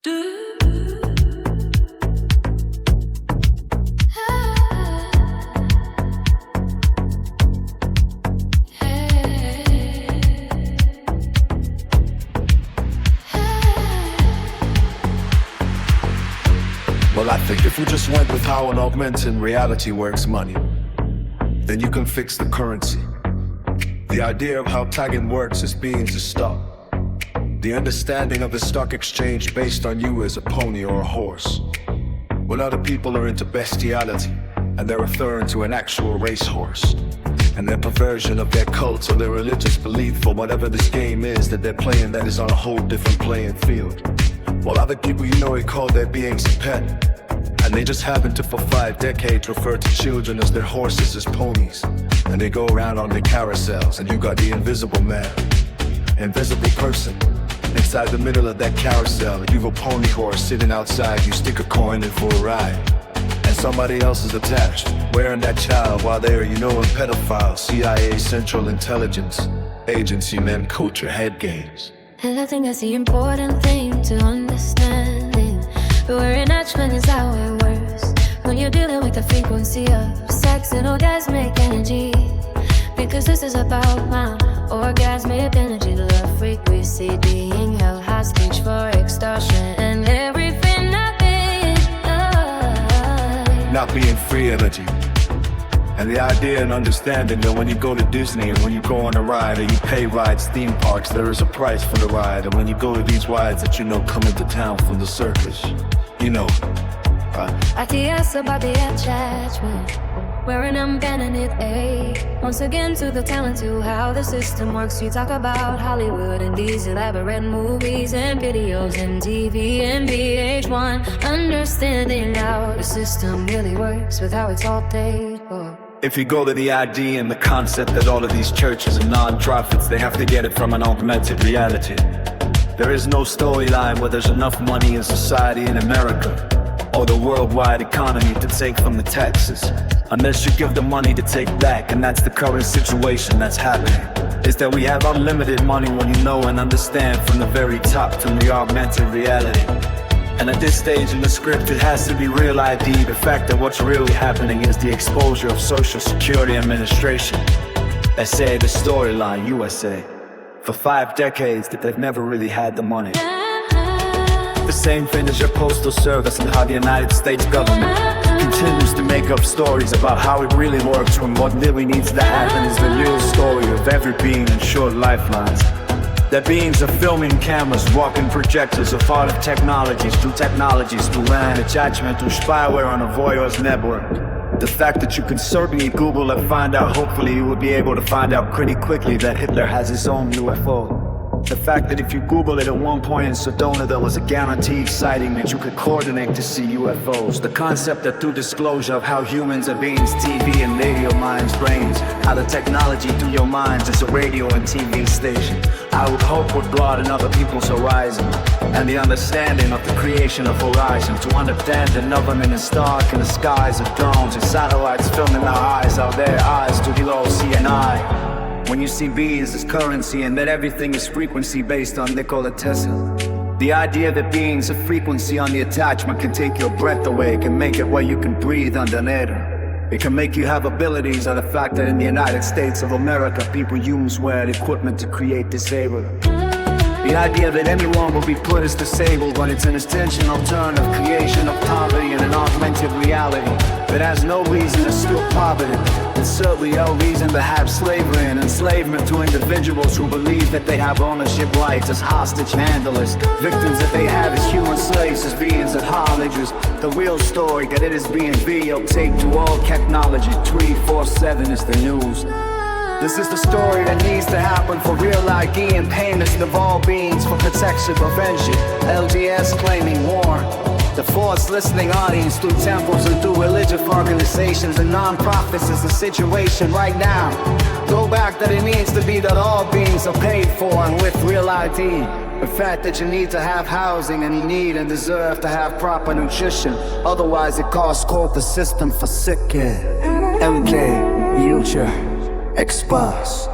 Well, I think if we just went with how an augmented reality works money, then you can fix the currency. The idea of how tagging works is being to stop. The understanding of the stock exchange based on you as a pony or a horse. When other people are into bestiality, and they're referring to an actual racehorse, and their perversion of their cults or their religious belief for whatever this game is that they're playing that is on a whole different playing field. While other people call their beings a pet, and they just happen to for 5 decades refer to children as their horses as ponies, and they go around on their carousels, and you got the invisible man, invisible person, inside the middle of that carousel, and you've a pony horse sitting outside, you stick a coin in for a ride, and somebody else is attached, wearing that child while they're, a pedophile, CIA Central Intelligence Agency men culture headgames. And I think that's the important thing to understanding. Where enactment is how it works. When you're dealing with the frequency of sex and orgasmic energy. Because this is about my orgasmic energy. The love frequency being held hostage for extortion. And everything I've been not being free energy. And the idea and understanding that when you go to Disney and when you go on a ride or you pay rides, theme parks, there is a price for the ride. And when you go to these rides that come into town from the circus, I guess about the attachment, wherein I'm banning it, once again to the talent, to how the system works. We talk about Hollywood and these elaborate movies and videos and TV and VH1, understanding how the system really works with how it's all paid for. If you go to the ID and the concept that all of these churches and non-profits, they have to get it from an augmented reality. There is no storyline where there's enough money in society in America or the worldwide economy to take from the taxes, unless you give the money to take back. And that's the current situation that's happening, is that we have unlimited money when you know and understand from the very top to the augmented reality. And at this stage in the script, it has to be real ID. The fact that what's really happening is the exposure of Social Security Administration. They say the storyline, USA, for 5 decades that they've never really had the money. The same thing as your postal service and how the United States government continues to make up stories about how it really works when what really needs to happen is the real story of every being in short lifelines. That beings are filming cameras, walking projectors, a part of technologies, through land attachment, through spyware on a voyeur's network. The fact that you can certainly Google and find out, hopefully you will be able to find out pretty quickly that Hitler has his own UFO. The fact that if you Google it at one point in Sedona, there was a guaranteed sighting that you could coordinate to see UFOs. The concept that through disclosure of how humans are beings, TV and radio minds, brains, how the technology through your minds is a radio and TV station, I would hope would broaden other people's horizon and the understanding of the creation of horizon, to understand that nothing is stark in the skies of drones and satellites filming our eyes out there, eyes to below CNI. When you see beings as currency and that everything is frequency based on Nikola Tesla. The idea that beings of frequency on the attachment can take your breath away, can make it where you can breathe underneath. It can make you have abilities, or the fact that in the United States of America, people use weird equipment to create disabled. The idea that anyone will be put as disabled when it's an intentional turn of creation of poverty in an augmented reality that has no reason to still poverty, and certainly no reason to have slavery and enslavement to individuals who believe that they have ownership rights as hostage handlers, victims that they have as human slaves, as beings at hostages. The real story that it is being videotaped to all technology 24/7 is the news. This is the story that needs to happen for real ID and payments of all beings for protection, prevention. LGS claiming war. The forced listening audience through temples and through religious organizations and non-profits is the situation right now. Go back that it needs to be that all beings are paid for and with real ID. The fact that you need to have housing and you need and deserve to have proper nutrition. Otherwise it costs quote the system for sick kid. MK, future. Express.